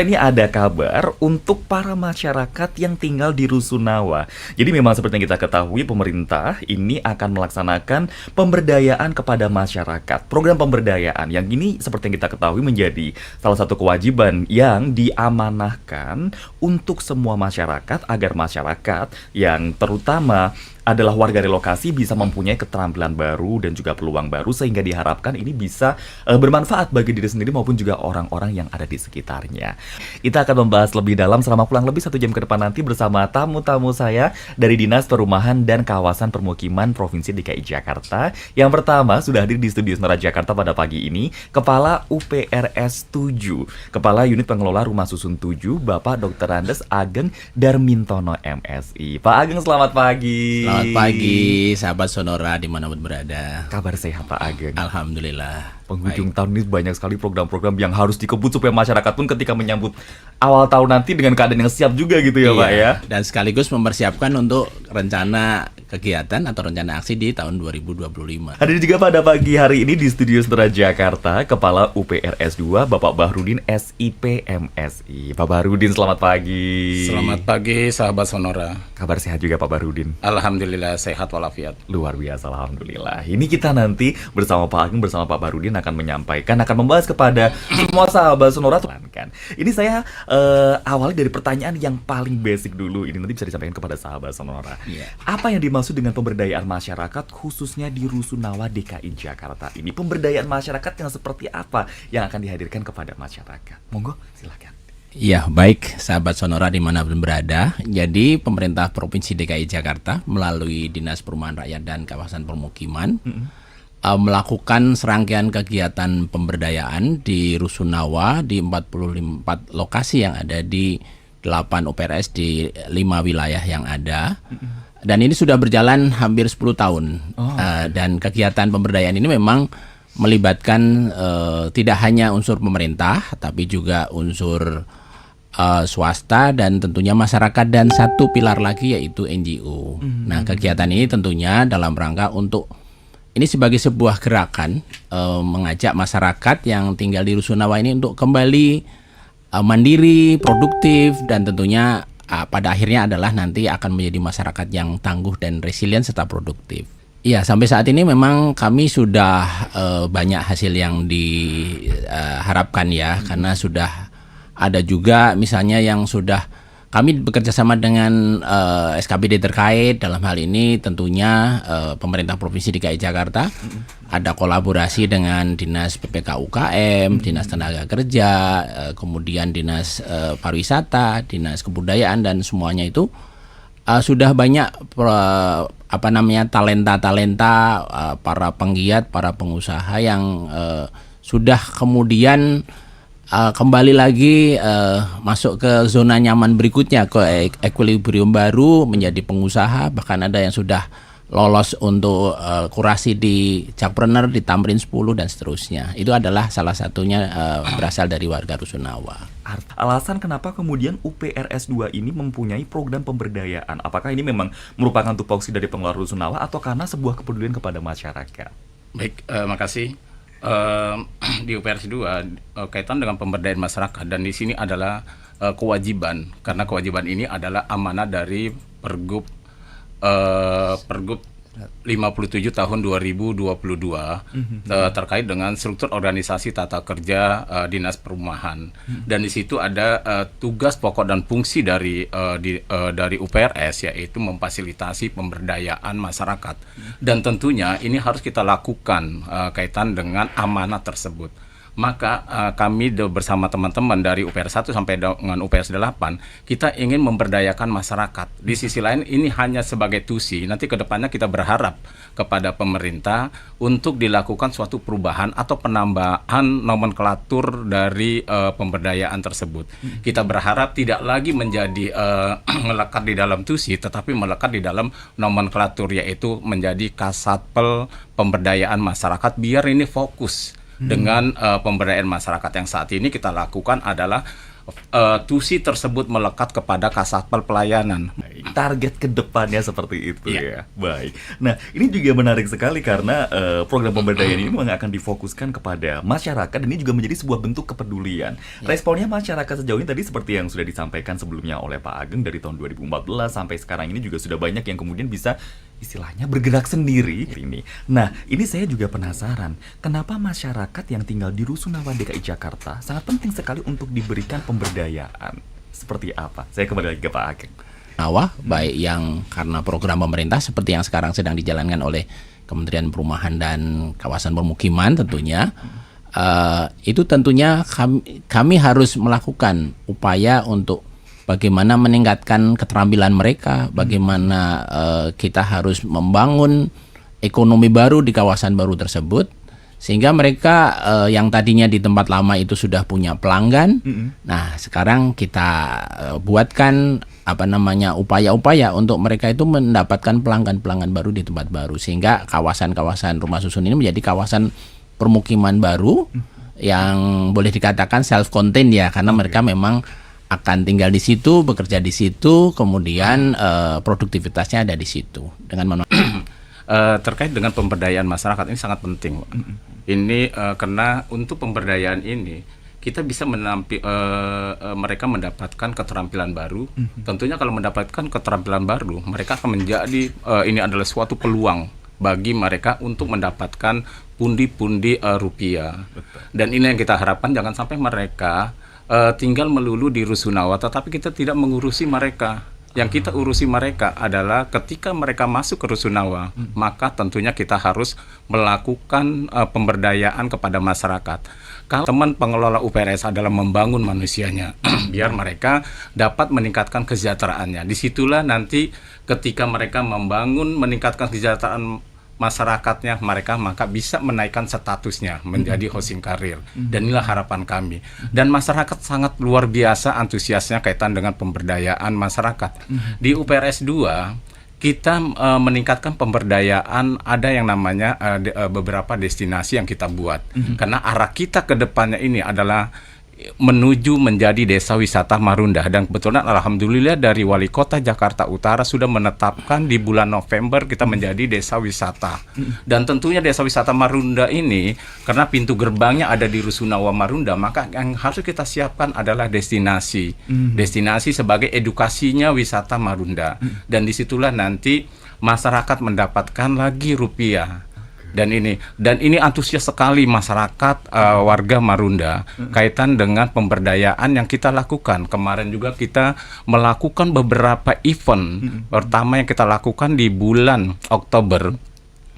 Ini ada kabar untuk para masyarakat yang tinggal di Rusunawa. Jadi memang seperti yang kita ketahui, pemerintah ini akan melaksanakan pemberdayaan kepada masyarakat. Program pemberdayaan yang ini seperti yang kita ketahui menjadi salah satu kewajiban yang diamanahkan untuk semua masyarakat agar masyarakat yang terutama adalah warga relokasi bisa mempunyai keterampilan baru dan juga peluang baru sehingga diharapkan ini bisa bermanfaat bagi diri sendiri maupun juga orang-orang yang ada di sekitarnya. Kita akan membahas lebih dalam selama kurang lebih 1 jam ke depan nanti bersama tamu-tamu saya dari Dinas Perumahan dan Kawasan Permukiman Provinsi DKI Jakarta. Yang pertama sudah hadir di studio Sonora Jakarta pada pagi ini Kepala UPRS 7, Kepala Unit Pengelola Rumah Susun 7, Bapak Dr. Andes Ageng Darmintono MSI. Pak Ageng, selamat pagi. Selamat pagi, sahabat Sonora dimanapun berada. Kabar sehat Pak Ageng? Alhamdulillah. Penghujung tahun ini banyak sekali program-program yang harus dikebut supaya masyarakat pun ketika menyambut awal tahun nanti dengan keadaan yang siap juga gitu ya, Pak ya. Dan sekaligus mempersiapkan untuk rencana kegiatan atau rencana aksi di tahun 2025. Hadir juga pada pagi hari ini di studio Sonora Jakarta Kepala UPRS 2 Bapak Bahrudin SIP MSI. Pak Bahrudin, selamat pagi. Selamat pagi sahabat Sonora. Kabar sehat juga Pak Bahrudin? Alhamdulillah sehat walafiat. Luar biasa, alhamdulillah. Ini kita nanti bersama Pak Ageng, bersama Pak Bahrudin akan menyampaikan, akan membahas kepada semua sahabat Sonora. Ini saya awali dari pertanyaan yang paling basic dulu. Ini nanti bisa disampaikan kepada sahabat Sonora. Apa yang dimaksud dengan pemberdayaan masyarakat khususnya di Rusunawa DKI Jakarta ini? Pemberdayaan masyarakat yang seperti apa yang akan dihadirkan kepada masyarakat? Monggo, silakan. Ya, baik sahabat Sonora dimanapun berada. Jadi pemerintah Provinsi DKI Jakarta melalui Dinas Perumahan Rakyat dan Kawasan Permukiman melakukan serangkaian kegiatan pemberdayaan di Rusunawa di 44 lokasi yang ada di 8 UPRS di 5 wilayah yang ada. Dan ini sudah berjalan hampir 10 tahun. Dan kegiatan pemberdayaan ini memang melibatkan tidak hanya unsur pemerintah, tapi juga unsur swasta dan tentunya masyarakat, dan satu pilar lagi yaitu NGO. Nah, kegiatan ini tentunya dalam rangka untuk ini sebagai sebuah gerakan mengajak masyarakat yang tinggal di Rusunawa ini untuk kembali mandiri, produktif, dan tentunya pada akhirnya adalah nanti akan menjadi masyarakat yang tangguh dan resilient serta produktif. Iya, sampai saat ini memang kami sudah banyak hasil yang diharapkan ya, karena sudah ada juga misalnya yang sudah kami bekerja sama dengan SKPD terkait. Dalam hal ini tentunya pemerintah Provinsi DKI Jakarta ada kolaborasi dengan Dinas PPK UKM, Dinas Tenaga Kerja, kemudian Dinas Pariwisata, Dinas Kebudayaan, dan semuanya itu sudah banyak talenta-talenta para penggiat, para pengusaha yang sudah kemudian kembali lagi masuk ke zona nyaman berikutnya, ke equilibrium baru, menjadi pengusaha. Bahkan ada yang sudah lolos untuk kurasi di Jakpreneur, di Tamrin 10 dan seterusnya. Itu adalah salah satunya berasal dari warga Rusunawa. Alasan kenapa kemudian UPRS 2 ini mempunyai program pemberdayaan? Apakah ini memang merupakan tupoksi dari pengelola Rusunawa atau karena sebuah kepedulian kepada masyarakat? Baik, makasih. Di UPRS 2 kaitan dengan pemberdayaan masyarakat, dan di sini adalah kewajiban, karena kewajiban ini adalah amanah dari Pergub 57 tahun 2022 terkait dengan struktur organisasi tata kerja Dinas Perumahan. Dan di situ ada tugas pokok dan fungsi dari UPRS, yaitu memfasilitasi pemberdayaan masyarakat. Dan tentunya ini harus kita lakukan kaitan dengan amanah tersebut. Maka kami bersama teman-teman dari UPRS 1 sampai dengan UPRS 8, kita ingin memberdayakan masyarakat. Di sisi lain ini hanya sebagai tusi. Nanti ke depannya kita berharap kepada pemerintah untuk dilakukan suatu perubahan atau penambahan nomenklatur dari pemberdayaan tersebut. Kita berharap tidak lagi menjadi melekat di dalam tusi, tetapi melekat di dalam nomenklatur, yaitu menjadi Kasatpel Pemberdayaan Masyarakat, biar ini fokus dengan pemberdayaan masyarakat. Yang saat ini kita lakukan adalah tusi tersebut melekat kepada Kasatpel Pelayanan. target ke depannya seperti itu Iya. ya. Baik. Nah, ini juga menarik sekali karena program pemberdayaan ini memang akan difokuskan kepada masyarakat dan ini juga menjadi sebuah bentuk kepedulian. Responnya masyarakat sejauh ini tadi seperti yang sudah disampaikan sebelumnya oleh Pak Ageng dari tahun 2014 sampai sekarang ini juga sudah banyak yang kemudian bisa istilahnya bergerak sendiri ini. Nah, ini saya juga penasaran, kenapa masyarakat yang tinggal di Rusunawa DKI Jakarta sangat penting sekali untuk diberikan pemberdayaan. Seperti apa? Saya kembali lagi ke Pak Ageng. Baik yang karena program pemerintah seperti yang sekarang sedang dijalankan oleh Kementerian Perumahan dan Kawasan Permukiman tentunya, itu tentunya kami harus melakukan upaya untuk bagaimana meningkatkan keterampilan mereka, bagaimana kita harus membangun ekonomi baru di kawasan baru tersebut, sehingga mereka yang tadinya di tempat lama itu sudah punya pelanggan. Nah, sekarang kita buatkan upaya-upaya untuk mereka itu mendapatkan pelanggan-pelanggan baru di tempat baru, sehingga kawasan-kawasan rumah susun ini menjadi kawasan permukiman baru yang boleh dikatakan self-contained ya, karena mereka memang akan tinggal di situ, bekerja di situ, kemudian produktivitasnya ada di situ. Dengan terkait dengan pemberdayaan masyarakat ini sangat penting. Ini karena untuk pemberdayaan ini kita bisa mereka mendapatkan keterampilan baru. Tentunya kalau mendapatkan keterampilan baru, mereka akan menjadi ini adalah suatu peluang bagi mereka untuk mendapatkan pundi-pundi rupiah. Dan ini yang kita harapkan, jangan sampai mereka tinggal melulu di Rusunawa, tetapi kita tidak mengurusi mereka. Yang kita urusi mereka adalah ketika mereka masuk ke Rusunawa, maka tentunya kita harus melakukan pemberdayaan kepada masyarakat. Kalau teman pengelola UPRS adalah membangun manusianya, biar mereka dapat meningkatkan kesejahteraannya. Disitulah nanti ketika mereka meningkatkan kesejahteraan masyarakatnya, mereka maka bisa menaikkan statusnya menjadi housing karir. Dan inilah harapan kami. Dan masyarakat sangat luar biasa antusiasnya kaitan dengan pemberdayaan masyarakat. Di UPRS 2 kita meningkatkan pemberdayaan, ada yang namanya beberapa destinasi yang kita buat. Karena arah kita ke depannya ini adalah menuju menjadi desa wisata Marunda, dan kebetulan alhamdulillah dari Wali Kota Jakarta Utara sudah menetapkan di bulan November kita menjadi desa wisata. Dan tentunya desa wisata Marunda ini karena pintu gerbangnya ada di Rusunawa Marunda, maka yang harus kita siapkan adalah destinasi. Destinasi sebagai edukasinya wisata Marunda. Dan disitulah nanti masyarakat mendapatkan lagi rupiah. Dan ini antusias sekali masyarakat warga Marunda kaitan dengan pemberdayaan yang kita lakukan. Kemarin juga kita melakukan beberapa event. Pertama yang kita lakukan di bulan Oktober,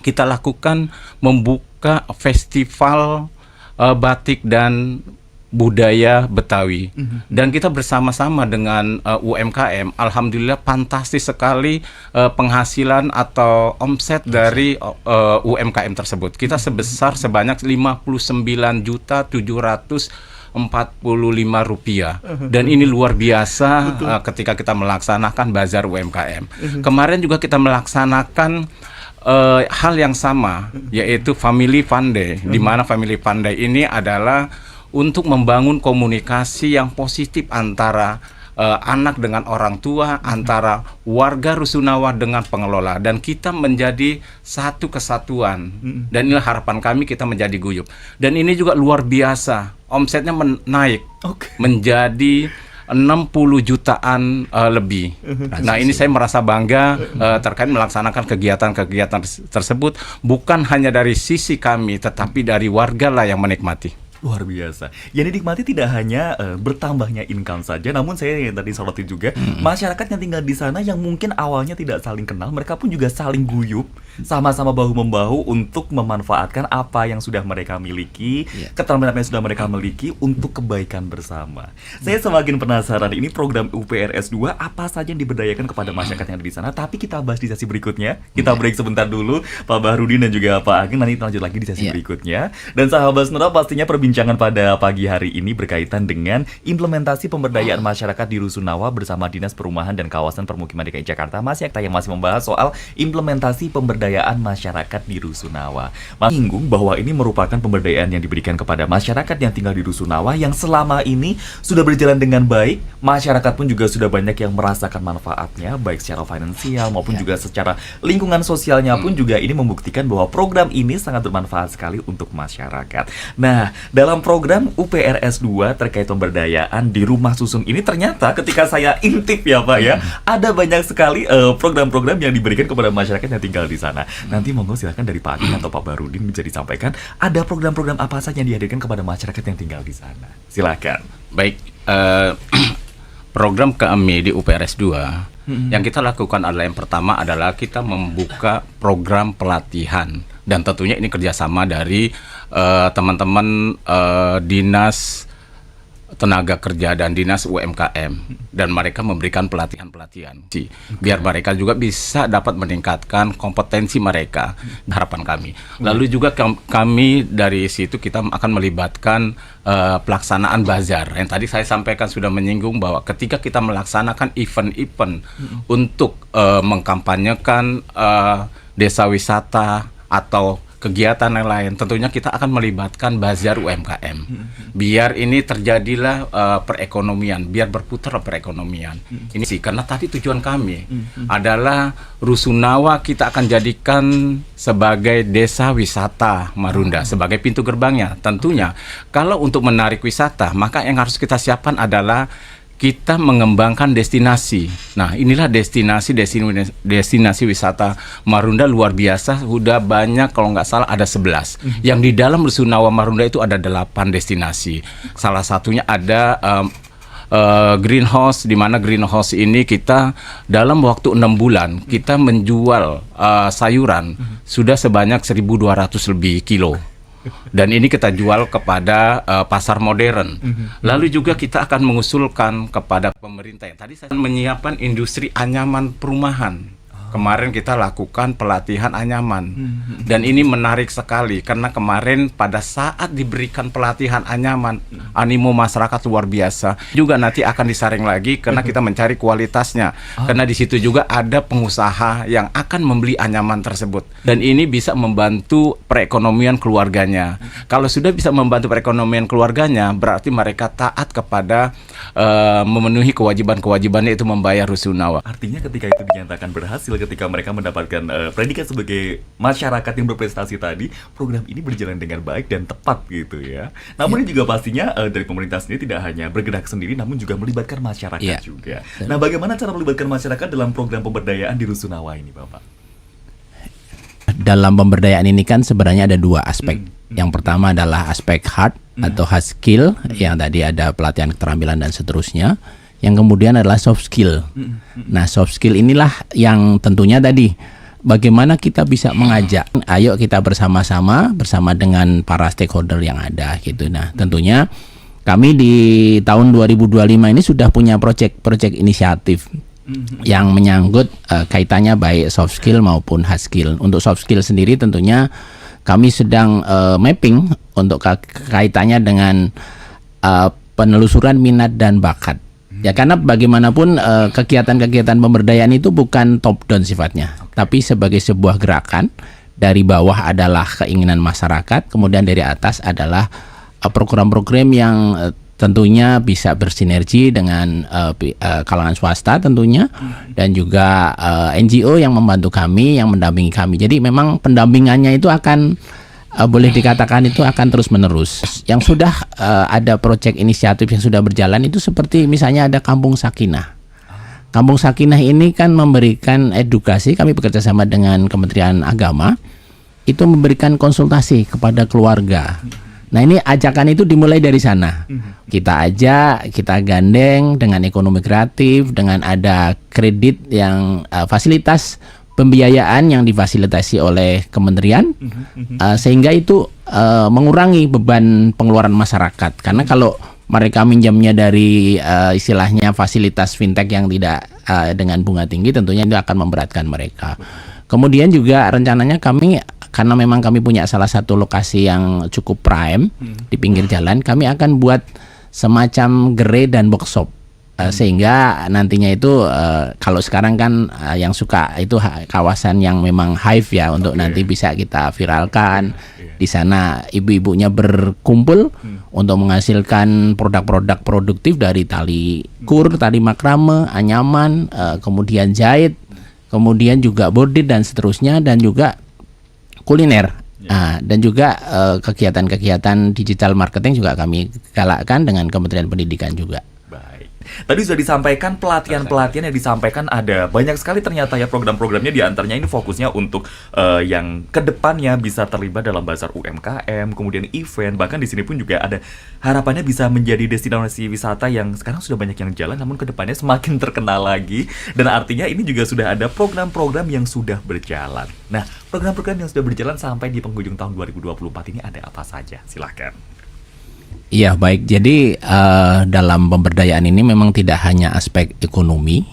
kita lakukan membuka festival batik dan budaya Betawi. Dan kita bersama-sama dengan UMKM, alhamdulillah fantastis sekali penghasilan atau omset dari UMKM tersebut. Kita sebanyak 59.745.000 rupiah. Dan ini luar biasa ketika kita melaksanakan bazar UMKM. Kemarin juga kita melaksanakan hal yang sama, yaitu Family Fun Day, di mana Family Fun Day ini adalah untuk membangun komunikasi yang positif antara anak dengan orang tua, antara warga Rusunawa dengan pengelola, dan kita menjadi satu kesatuan. Dan inilah harapan kami, kita menjadi guyup. Dan ini juga luar biasa, omsetnya naik menjadi 60 jutaan lebih. Nah, ini saya merasa bangga terkait melaksanakan kegiatan-kegiatan tersebut, bukan hanya dari sisi kami, tetapi dari warga lah yang menikmati. Luar biasa. Yang dinikmati tidak hanya bertambahnya income saja, namun saya yang tadi soroti juga, masyarakat yang tinggal di sana yang mungkin awalnya tidak saling kenal, mereka pun juga saling guyup, sama-sama bahu-membahu untuk memanfaatkan apa yang sudah mereka miliki, keterampilan yang sudah mereka miliki untuk kebaikan bersama. Saya semakin penasaran, ini program UPRS 2 apa saja yang diberdayakan kepada masyarakat yang ada di sana, tapi kita bahas di sesi berikutnya. Kita break sebentar dulu, Pak Bahrudin dan juga Pak Ageng, nanti kita lanjut lagi di sesi berikutnya. Dan sahabat Sonora, pastinya perbincangan perbincangan pada pagi hari ini berkaitan dengan implementasi pemberdayaan masyarakat di Rusunawa bersama Dinas Perumahan dan Kawasan Permukiman DKI Jakarta. Mas Yakta yang masih membahas soal implementasi pemberdayaan masyarakat di Rusunawa. Menyinggung bahwa ini merupakan pemberdayaan yang diberikan kepada masyarakat yang tinggal di Rusunawa yang selama ini sudah berjalan dengan baik. Masyarakat pun juga sudah banyak yang merasakan manfaatnya, baik secara finansial maupun juga secara lingkungan sosialnya pun juga ini membuktikan bahwa program ini sangat bermanfaat sekali untuk masyarakat. Nah, dalam program UPRS 2 terkait pemberdayaan di rumah susun ini ternyata ketika saya intip ya Pak ya, ada banyak sekali program-program yang diberikan kepada masyarakat yang tinggal di sana. Nanti monggo silakan dari Pak Akin atau Pak Barudin bisa disampaikan ada program-program apa saja yang dihadirkan kepada masyarakat yang tinggal di sana. Silakan. Baik, program kami di UPRS 2 yang kita lakukan adalah yang pertama adalah kita membuka program pelatihan dan tentunya ini kerjasama dari teman-teman Dinas Tenaga Kerja dan Dinas UMKM dan mereka memberikan pelatihan-pelatihan biar mereka juga bisa dapat meningkatkan kompetensi mereka, harapan kami. Lalu juga kami dari situ kita akan melibatkan pelaksanaan bazar yang tadi saya sampaikan sudah menyinggung bahwa ketika kita melaksanakan event-event untuk mengkampanyekan desa wisata atau kegiatan yang lain, tentunya kita akan melibatkan bazar UMKM. Biar ini terjadilah perekonomian, biar berputar perekonomian. Ini sih karena tadi tujuan kami adalah Rusunawa kita akan jadikan sebagai desa wisata Marunda, sebagai pintu gerbangnya. Tentunya kalau untuk menarik wisata, maka yang harus kita siapkan adalah kita mengembangkan destinasi. Nah, inilah destinasi wisata Marunda luar biasa. Sudah banyak, kalau nggak salah ada 11. Yang di dalam Rusunawa Marunda itu ada 8 destinasi. Salah satunya ada greenhouse, di mana greenhouse ini kita dalam waktu 6 bulan kita menjual sayuran sudah sebanyak 1.200 lebih kilo. Dan ini kita jual kepada pasar modern. Lalu juga kita akan mengusulkan kepada pemerintah yang tadi saya menyiapkan industri anyaman perumahan. Kemarin kita lakukan pelatihan anyaman. Dan ini menarik sekali karena kemarin pada saat diberikan pelatihan anyaman, animo masyarakat luar biasa. Juga nanti akan disaring lagi karena kita mencari kualitasnya. Karena di situ juga ada pengusaha yang akan membeli anyaman tersebut. Dan ini bisa membantu perekonomian keluarganya. Kalau sudah bisa membantu perekonomian keluarganya, berarti mereka taat kepada memenuhi kewajiban-kewajibannya itu membayar Rusunawa. Artinya ketika itu dinyatakan berhasil, ketika mereka mendapatkan predikat sebagai masyarakat yang berprestasi tadi, program ini berjalan dengan baik dan tepat gitu ya. Namun ini juga pastinya dari pemerintah sendiri tidak hanya bergerak sendiri, namun juga melibatkan masyarakat juga. Nah, bagaimana cara melibatkan masyarakat dalam program pemberdayaan di Rusunawa ini, Bapak? Dalam pemberdayaan ini kan sebenarnya ada 2 aspek. Yang pertama adalah aspek hard atau hard skill, yang tadi ada pelatihan keterampilan dan seterusnya. Yang kemudian adalah soft skill. Nah, soft skill inilah yang tentunya tadi bagaimana kita bisa mengajak, ayo kita bersama-sama bersama dengan para stakeholder yang ada gitu. Nah, tentunya kami di tahun 2025 ini sudah punya proyek inisiatif yang menyangkut kaitannya baik soft skill maupun hard skill. Untuk soft skill sendiri tentunya kami sedang mapping untuk kaitannya dengan penelusuran minat dan bakat. Ya, karena bagaimanapun kegiatan-kegiatan pemberdayaan itu bukan top down sifatnya, tapi sebagai sebuah gerakan. Dari bawah adalah keinginan masyarakat, kemudian dari atas adalah program-program yang tentunya bisa bersinergi dengan kalangan swasta tentunya, dan juga NGO yang membantu kami, yang mendampingi kami. Jadi memang pendampingannya itu akan boleh dikatakan itu akan terus menerus. Yang sudah ada proyek inisiatif yang sudah berjalan itu seperti misalnya ada Kampung Sakinah. Kampung Sakinah ini kan memberikan edukasi, kami bekerja sama dengan Kementerian Agama, itu memberikan konsultasi kepada keluarga. Nah, ini ajakan itu dimulai dari sana. Kita ajak, kita gandeng dengan ekonomi kreatif, dengan ada kredit yang fasilitas pembiayaan yang difasilitasi oleh kementerian, sehingga itu mengurangi beban pengeluaran masyarakat. Karena kalau mereka minjamnya dari istilahnya fasilitas fintech yang tidak dengan bunga tinggi, tentunya itu akan memberatkan mereka. Kemudian juga rencananya kami karena memang kami punya salah satu lokasi yang cukup prime di pinggir jalan, kami akan buat semacam gerai dan workshop. Sehingga nantinya itu kalau sekarang kan yang suka itu kawasan yang memang hive ya, untuk nanti bisa kita viralkan. Di sana ibu-ibunya berkumpul untuk menghasilkan produk-produk produktif dari tali kur, tali makrame, anyaman, kemudian jahit, kemudian juga bordir dan seterusnya, dan juga kuliner. Dan juga kegiatan-kegiatan digital marketing juga kami galakkan dengan Kementerian Pendidikan juga. Tadi sudah disampaikan pelatihan-pelatihan yang disampaikan ada banyak sekali ternyata ya program-programnya, di antaranya ini fokusnya untuk yang kedepannya bisa terlibat dalam bazar UMKM, kemudian event, bahkan di sini pun juga ada harapannya bisa menjadi destinasi wisata yang sekarang sudah banyak yang jalan, namun kedepannya semakin terkenal lagi, dan artinya ini juga sudah ada program-program yang sudah berjalan. Nah, program-program yang sudah berjalan sampai di penghujung tahun 2024 ini ada apa saja? Silahkan. Iya, baik. Jadi dalam pemberdayaan ini memang tidak hanya aspek ekonomi,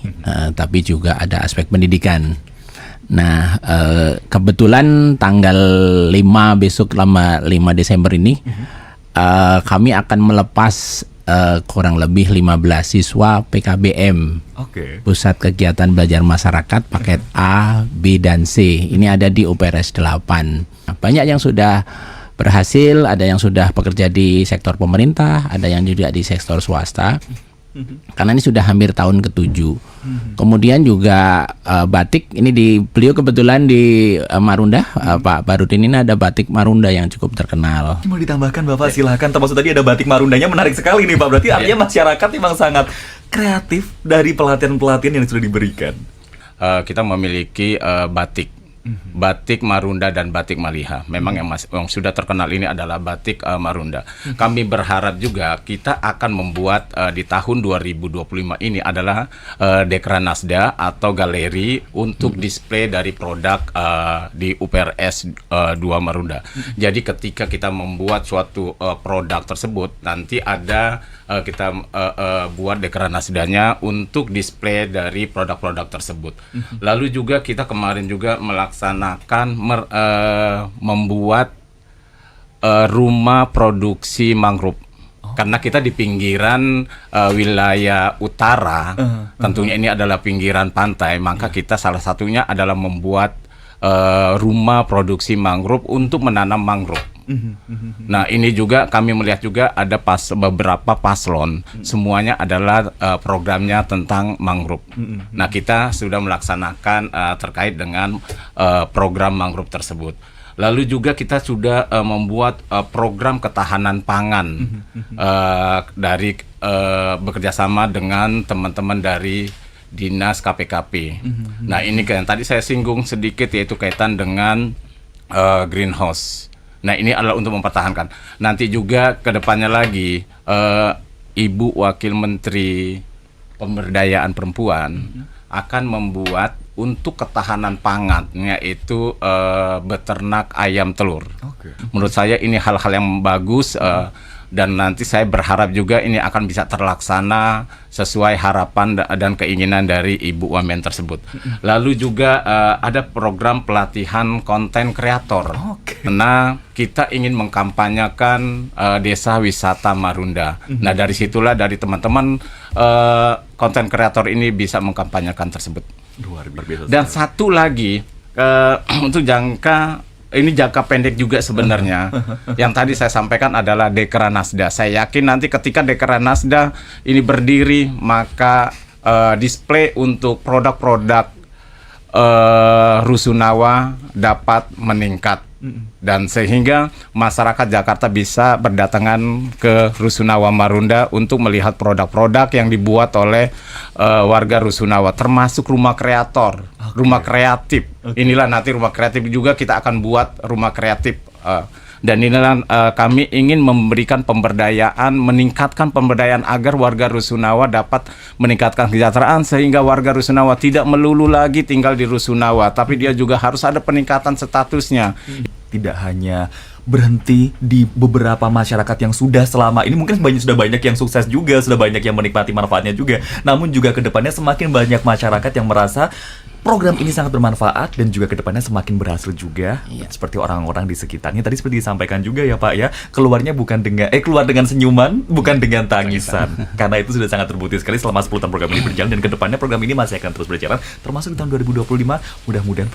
tapi juga ada aspek pendidikan. Nah, kebetulan tanggal 5 besok, 5 Desember ini, kami akan melepas kurang lebih 15 siswa PKBM, Pusat Kegiatan Belajar Masyarakat, paket A, B, dan C. Ini ada di UPRS 8. Banyak yang sudah berhasil, ada yang sudah bekerja di sektor pemerintah, ada yang juga di sektor swasta. Karena ini sudah hampir tahun ke-7. Kemudian juga batik, ini beliau kebetulan di Marunda, Pak Barudin ini ada batik Marunda yang cukup terkenal. Mau ditambahkan Bapak, silahkan. Termasuk tadi ada batik Marundanya, menarik sekali nih Pak. Berarti artinya masyarakat memang sangat kreatif dari pelatihan-pelatihan yang sudah diberikan. Kita memiliki batik Marunda dan batik Maliha. Memang yang sudah terkenal ini adalah batik Marunda. Kami berharap juga kita akan membuat di tahun 2025 ini adalah Dekranasda atau galeri untuk display dari produk di UPRS 2 Marunda. Jadi ketika kita membuat suatu produk tersebut, nanti ada kita buat Dekranasdanya untuk display dari produk-produk tersebut. Lalu juga kita kemarin juga melaksanakan membuat rumah produksi mangrove. Karena kita di pinggiran wilayah utara, tentunya ini adalah pinggiran pantai, maka kita salah satunya adalah membuat rumah produksi mangrove untuk menanam mangrove. Nah, ini juga kami melihat juga ada beberapa paslon, semuanya adalah programnya tentang mangrove. Nah, kita sudah melaksanakan terkait dengan program mangrove tersebut. Lalu juga kita sudah membuat program ketahanan pangan dari bekerjasama dengan teman-teman dari Dinas KPKP. Nah, ini yang tadi saya singgung sedikit, yaitu kaitan dengan greenhouse. Nah, ini adalah untuk mempertahankan. Nanti juga ke depannya lagi Ibu Wakil Menteri Pemberdayaan Perempuan akan membuat untuk ketahanan pangan, yaitu beternak ayam telur. Menurut saya ini hal-hal yang bagus, dan nanti saya berharap juga ini akan bisa terlaksana sesuai harapan dan keinginan dari Ibu Wamen tersebut. Lalu juga ada program pelatihan konten kreator. Karena kita ingin mengkampanyekan desa wisata Marunda. Nah, dari situlah dari teman-teman konten kreator ini bisa mengkampanyekan tersebut. Luar biasa. Dan satu lagi untuk ini jangka pendek juga sebenarnya. Yang tadi saya sampaikan adalah Dekranasda. Saya yakin nanti ketika Dekranasda ini berdiri, maka display untuk produk-produk Rusunawa dapat meningkat. Dan sehingga masyarakat Jakarta bisa berdatangan ke Rusunawa Marunda untuk melihat produk-produk yang dibuat oleh warga Rusunawa, termasuk rumah kreator, rumah kreatif. Inilah nanti rumah kreatif juga kita akan buat rumah kreatif. Dan inilah kami ingin memberikan pemberdayaan, meningkatkan pemberdayaan agar warga Rusunawa dapat meningkatkan kesejahteraan, sehingga warga Rusunawa tidak melulu lagi tinggal di Rusunawa, tapi dia juga harus ada peningkatan statusnya. Tidak hanya berhenti di beberapa masyarakat yang sudah selama ini, mungkin sudah banyak yang sukses juga, sudah banyak yang menikmati manfaatnya juga, namun juga ke depannya semakin banyak masyarakat yang merasa program ini sangat bermanfaat dan juga kedepannya semakin berhasil juga, Iya. seperti orang-orang di sekitarnya. Tadi seperti disampaikan juga ya Pak ya, keluar dengan senyuman, bukan dengan tangisan. Karena itu sudah sangat terbukti sekali selama 10 tahun program ini berjalan, dan kedepannya program ini masih akan terus berjalan, termasuk di tahun 2025. Mudah-mudahan